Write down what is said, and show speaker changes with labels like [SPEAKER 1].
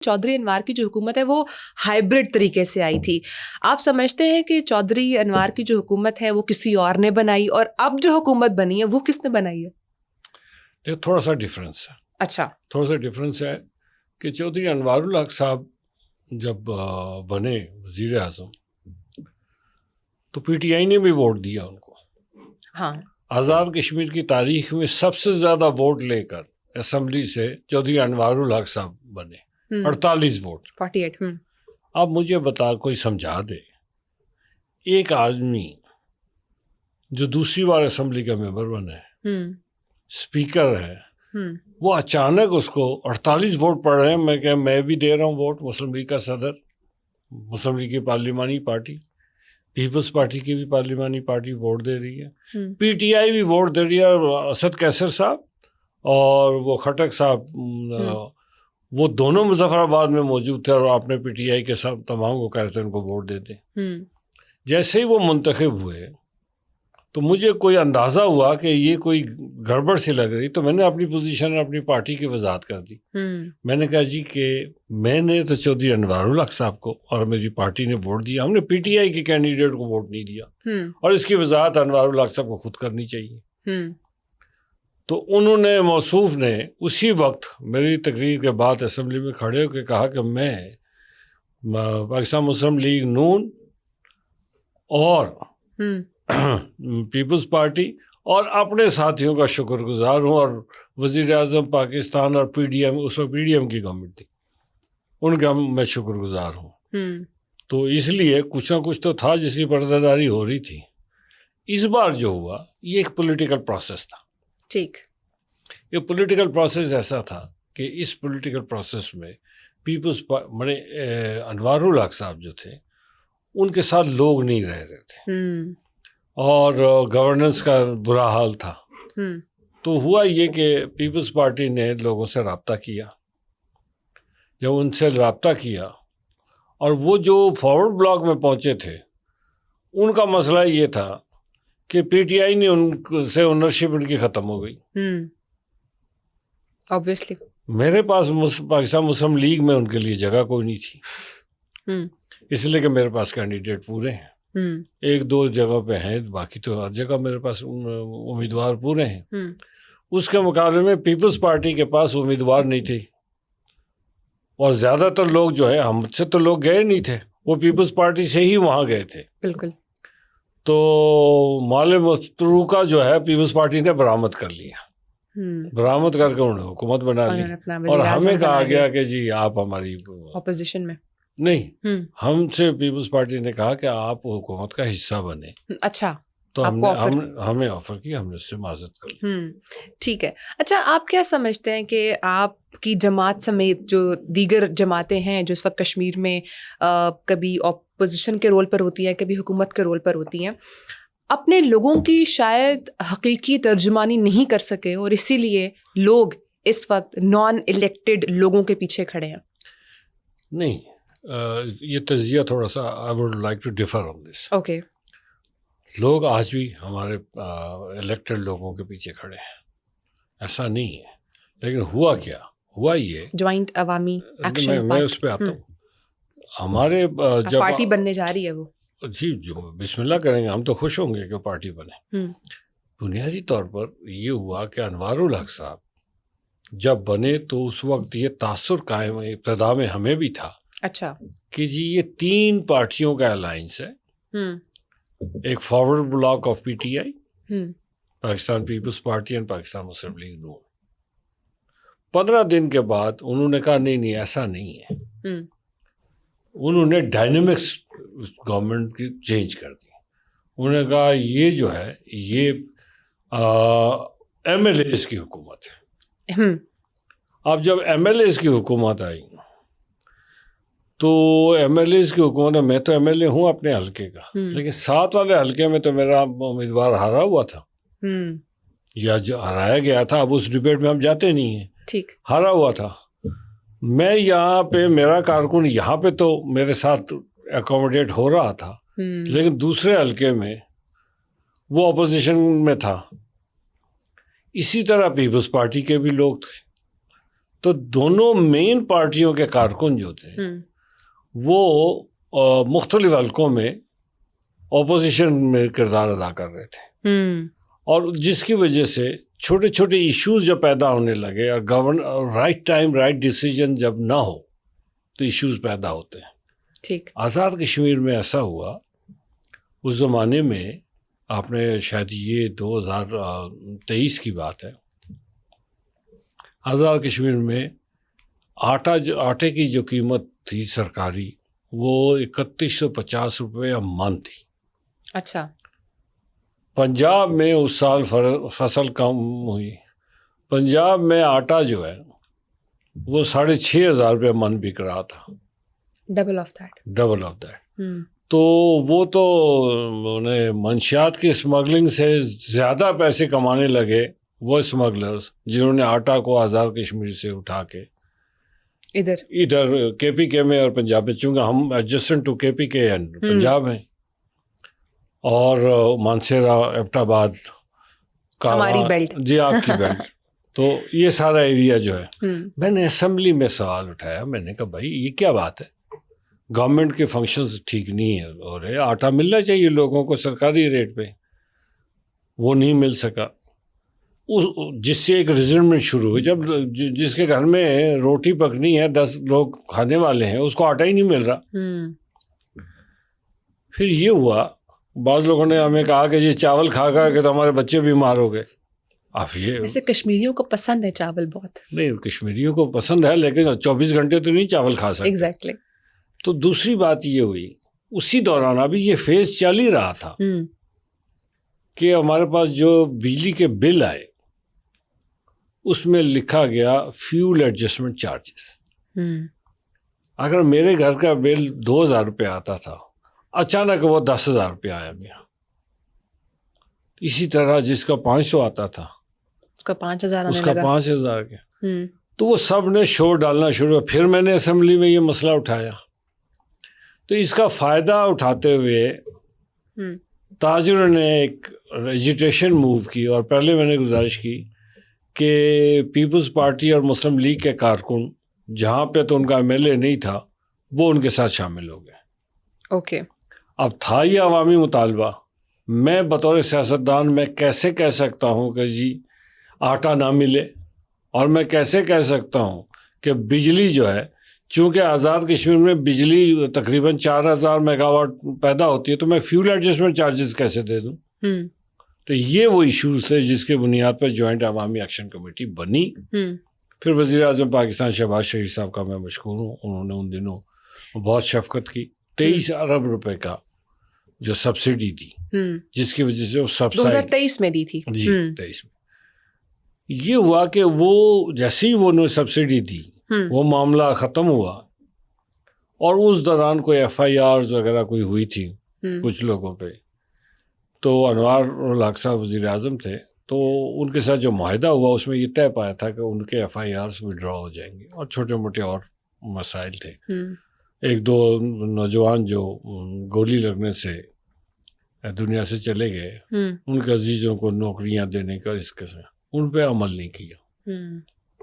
[SPEAKER 1] چودھری انوار کی جو حکومت ہے وہ ہائبرڈ طریقے سے آئی تھی. آپ سمجھتے ہیں کہ چودھری انوار کی جو حکومت ہے وہ کسی اور نے بنائی, اور اب جو حکومت بنی ہے وہ کس نے بنائی ہے؟
[SPEAKER 2] دیکھو تھوڑا سا ڈفرینس ہے.
[SPEAKER 1] اچھا,
[SPEAKER 2] تھوڑا سا ڈفرینس ہے کہ چودھری انوار الحق صاحب جب بنے وزیر اعظم تو پی ٹی آئی نے بھی ووٹ دیا ان کو.
[SPEAKER 1] ہاں,
[SPEAKER 2] آزاد کشمیر کی تاریخ میں سب سے زیادہ ووٹ لے کر اسمبلی سے چودھری انوار الحق صاحب بنے, 48 ووٹ.
[SPEAKER 1] 48.
[SPEAKER 2] اب مجھے بتا, کوئی سمجھا دے, ایک آدمی جو دوسری بار اسمبلی کا ممبر بنا ہے, اسپیکر ہے, وہ اچانک اس کو 48 ووٹ پڑ رہے ہیں. میں بھی دے رہا ہوں ووٹ, مسلم لیگ کا صدر, مسلم لیگ کی پارلیمانی پارٹی, پیپلز پارٹی کی بھی پارلیمانی پارٹی ووٹ دے رہی ہے, پی ٹی آئی بھی ووٹ دے رہی ہے. اسد کیسر صاحب اور وہ خٹک صاحب, وہ دونوں مظفر آباد میں موجود تھے, اور آپ نے پی ٹی آئی کے سب تمام کو کہہ رہے تھے ان کو ووٹ دیتے. جیسے ہی وہ منتخب ہوئے تو مجھے کوئی اندازہ ہوا کہ یہ کوئی گڑبڑ سی لگ رہی, تو میں نے اپنی پوزیشن اپنی پارٹی کی وضاحت کر دی. میں نے کہا جی کہ میں نے تو چودھری انوار الحق صاحب کو اور میری پارٹی نے ووٹ دیا, ہم نے پی ٹی آئی کے کینڈیڈیٹ کو ووٹ نہیں دیا, اور اس کی وضاحت انوار الحق صاحب کو خود کرنی چاہیے. تو انہوں نے, موصوف نے, اسی وقت میری تقریر کے بعد اسمبلی میں کھڑے ہو کے کہا کہ میں پاکستان مسلم لیگ نون اور پیپلز پارٹی اور اپنے ساتھیوں کا شکر گزار ہوں, اور وزیر اعظم پاکستان اور پی ڈی ایم, اس وقت پی ڈی ایم کی گورنمنٹ تھی, ان کا میں شکر گزار ہوں. تو اس لیے کچھ نہ کچھ تو تھا جس کی پردہ داری ہو رہی تھی. اس بار جو ہوا یہ ایک پولیٹیکل پروسیس تھا.
[SPEAKER 1] ٹھیک,
[SPEAKER 2] یہ پولیٹیکل پروسیس ایسا تھا کہ اس پولیٹیکل پروسیس میں پیپلز انوار الحق صاحب جو تھے ان کے ساتھ لوگ نہیں رہ رہے تھے, اور گورننس کا برا حال تھا. تو ہوا یہ کہ پیپلز پارٹی نے لوگوں سے رابطہ کیا. جب ان سے رابطہ کیا, اور وہ جو فارورڈ بلاک میں پہنچے تھے ان کا مسئلہ یہ تھا کہ پی ٹی آئی نے ان سے اونرشپ ان کی ختم ہو گئی.
[SPEAKER 1] obviously
[SPEAKER 2] میرے پاس پاکستان مسلم لیگ میں ان کے لیے جگہ کوئی نہیں تھی, اس لیے کہ میرے پاس کینڈیڈیٹ پورے ہیں. ایک دو جگہ پہ ہیں, باقی تو ہر جگہ میرے پاس امیدوار پورے ہیں. اس کے مقابلے میں پیپلز پارٹی کے پاس امیدوار نہیں تھی, اور زیادہ تر لوگ جو ہے, ہم سے تو لوگ گئے نہیں تھے, وہ پیپلز پارٹی سے ہی وہاں گئے تھے.
[SPEAKER 1] بالکل.
[SPEAKER 2] تو مال متروکہ جو ہے پیپلز پارٹی نے برآمد کر لیا, برآمد کر کے انہوں نے حکومت بنا لی, اور ہمیں کہا گیا کہ جی آپ ہماری
[SPEAKER 1] اپوزیشن میں
[SPEAKER 2] نہیں, ہم سے پیپلز پارٹی نے کہا کہ آپ حکومت کا حصہ بنے.
[SPEAKER 1] اچھا,
[SPEAKER 2] تو ہمیں آفر کی, ہم نے اس سے معذرت کر لی.
[SPEAKER 1] ٹھیک ہے. اچھا, آپ کیا سمجھتے ہیں کہ آپ کی جماعت سمیت جو دیگر جماعتیں ہیں جو اس وقت کشمیر میں کبھی اپوزیشن کے رول پر ہوتی ہیں, کبھی حکومت کے رول پر ہوتی ہیں, اپنے لوگوں کی شاید حقیقی ترجمانی نہیں کر سکے, اور اسی لیے لوگ اس وقت نان الیکٹڈ لوگوں کے پیچھے کھڑے ہیں؟
[SPEAKER 2] نہیں, یہ تجزیہ تھوڑا سا I would like to differ on this.
[SPEAKER 1] Okay.
[SPEAKER 2] لوگ آج بھی ہمارے الیکٹڈ لوگوں کے پیچھے کھڑے ہیں, ایسا نہیں ہے. لیکن ہوا کیا, ہوا یہ
[SPEAKER 1] جوائنٹ عوامی ایکشن,
[SPEAKER 2] میں اس پہ آتا ہوں. ہمارے جب
[SPEAKER 1] پارٹی بننے جا رہی ہے وہ,
[SPEAKER 2] جی جو بسم اللہ کریں گے, ہم تو خوش ہوں گے کہ پارٹی بنے. بنیادی طور پر یہ ہوا کہ انوار الحق صاحب جب بنے تو اس وقت یہ تاثر قائم ابتدا میں ہمیں بھی تھا.
[SPEAKER 1] اچھا,
[SPEAKER 2] کہ جی یہ 3 پارٹیوں کا الائنس ہے. ایک forward block of P T I, Pakistan peoples party and Pakistan Muslim league Noon. 15 دن کے بعد انہوں نے کہا نہیں ایسا نہیں ہے. انہوں نے ڈائنامکس گورنمنٹ کی چینج کر دی. انہوں نے کہا یہ جو ہے یہ ایم ایل ایز کی حکومت ہے. اب جب ایم ایل ایز کی حکومت آئی تو ایم ایل ایز کی حکومت, میں تو ایم ایل اے ہوں اپنے حلقے کا, لیکن 7 والے حلقے میں تو میرا امیدوار ہارا ہوا تھا, یا جو ہرایا گیا تھا. اب اس ڈبیٹ میں ہم جاتے نہیں ہیں.
[SPEAKER 1] ٹھیک,
[SPEAKER 2] ہارا ہوا تھا. میں یہاں پہ, میرا کارکن یہاں پہ تو میرے ساتھ اکوموڈیٹ ہو رہا تھا, لیکن دوسرے حلقے میں وہ اپوزیشن میں تھا. اسی طرح پیپلز پارٹی کے بھی لوگ تھے, تو دونوں مین پارٹیوں کے کارکن جو تھے وہ مختلف حلقوں میں اپوزیشن میں کردار ادا کر رہے تھے، اور جس کی وجہ سے چھوٹے چھوٹے ایشوز جب پیدا ہونے لگے اور رائٹ ٹائم رائٹ ڈیسیجن جب نہ ہو تو ایشوز پیدا ہوتے ہیں.
[SPEAKER 1] ٹھیک.
[SPEAKER 2] آزاد کشمیر میں ایسا ہوا اس زمانے میں، آپ نے شاید یہ 2023 کی بات ہے، آزاد کشمیر میں آٹے کی جو قیمت تھی سرکاری وہ 3150 روپے من تھی.
[SPEAKER 1] اچھا.
[SPEAKER 2] پنجاب میں اس سال فصل کم ہوئی، پنجاب میں آٹا جو ہے وہ 6500 روپے من بک رہا تھا،
[SPEAKER 1] ڈبل آف دیٹ.
[SPEAKER 2] تو وہ تو انہیں منشیات کی اسمگلنگ سے زیادہ پیسے کمانے لگے وہ اسمگلرز، جنہوں نے آٹا کو آزاد کشمیر سے اٹھا کے ادھر کے پی کے میں اور پنجاب میں، چونکہ ہم ایڈجسٹنٹ ٹو کے پی کے پنجاب ہیں، اور مانسیرا، ایبٹ آباد کا
[SPEAKER 1] ہماری بیلٹ،
[SPEAKER 2] جی آپ کی بیلٹ، تو یہ سارا ایریا جو ہے. میں نے اسمبلی میں سوال اٹھایا، میں نے کہا بھائی یہ کیا بات ہے، گورنمنٹ کے فنکشنز ٹھیک نہیں ہے، اور آٹا ملنا چاہیے لوگوں کو سرکاری ریٹ پہ، وہ نہیں مل سکا. جس سے ایک ریزنمنٹ شروع ہوئی. جب جس کے گھر میں روٹی پکنی ہے، 10 لوگ کھانے والے ہیں، اس کو آٹا ہی نہیں مل رہا. پھر یہ ہوا، بعض لوگوں نے ہمیں کہا کہ جی چاول کھا کے تو ہمارے بچے بیمار ہو گئے. اب یہ
[SPEAKER 1] ویسے کشمیریوں کو پسند ہے چاول بہت.
[SPEAKER 2] نہیں، کشمیریوں کو پسند ہے لیکن 24 گھنٹے تو نہیں چاول کھا سکتے.
[SPEAKER 1] ایگزیکٹلی.
[SPEAKER 2] تو دوسری بات یہ ہوئی، اسی دوران ابھی یہ فیز چل ہی رہا تھا کہ ہمارے پاس جو بجلی کے بل آئے اس میں لکھا گیا فیول ایڈجسٹمنٹ چارجز. اگر میرے گھر کا بل 2000 روپے آتا تھا، اچانک وہ 10,000 روپے آیا میرا. اسی طرح جس کا 500 آتا تھا
[SPEAKER 1] اس کا 5,000
[SPEAKER 2] اس کا 5,000 گیا. تو وہ سب نے شور ڈالنا شروع. پھر میں نے اسمبلی میں یہ مسئلہ اٹھایا، تو اس کا فائدہ اٹھاتے ہوئے تاجروں نے ایک ایجیٹیشن موو کی، اور پہلے میں نے گزارش کی کہ پیپلز پارٹی اور مسلم لیگ کے کارکن جہاں پہ تو ان کا ایم ایل اے نہیں تھا وہ ان کے ساتھ شامل ہو گئے.
[SPEAKER 1] اوکے.
[SPEAKER 2] اب تھا یہ عوامی مطالبہ، میں بطور سیاستدان میں کیسے کہہ سکتا ہوں کہ جی آٹا نہ ملے، اور میں کیسے کہہ سکتا ہوں کہ بجلی جو ہے، چونکہ آزاد کشمیر میں بجلی تقریباً 4,000 میگا واٹ پیدا ہوتی ہے، تو میں فیول ایڈجسٹمنٹ چارجز کیسے دے دوں. تو یہ وہ ایشوز تھے جس کے بنیاد پر جوائنٹ عوامی ایکشن کمیٹی بنی. پھر وزیر اعظم پاکستان شہباز شریف صاحب کا میں مشکور ہوں، انہوں نے ان دنوں بہت شفقت کی. 23 ارب روپے کا جو سبسڈی دی، جس کی وجہ سے وہ
[SPEAKER 1] 2023 میں دی تھی.
[SPEAKER 2] جی 23 میں یہ ہوا کہ وہ جیسے ہی وہ سبسڈی دی وہ معاملہ ختم ہوا، اور اس دوران کوئی FIRs وغیرہ کوئی ہوئی تھی کچھ لوگوں پہ. تو انوار الحق صاحب وزیر اعظم تھے، تو ان کے ساتھ جو معاہدہ ہوا اس میں یہ طے پایا تھا کہ ان کے FIRs وڈرا ہو جائیں گے، اور چھوٹے موٹے اور مسائل تھے. 1-2 نوجوان جو گولی لگنے سے دنیا سے چلے گئے، ان کے عزیزوں کو نوکریاں دینے کا اس قسم ان پہ عمل نہیں کیا.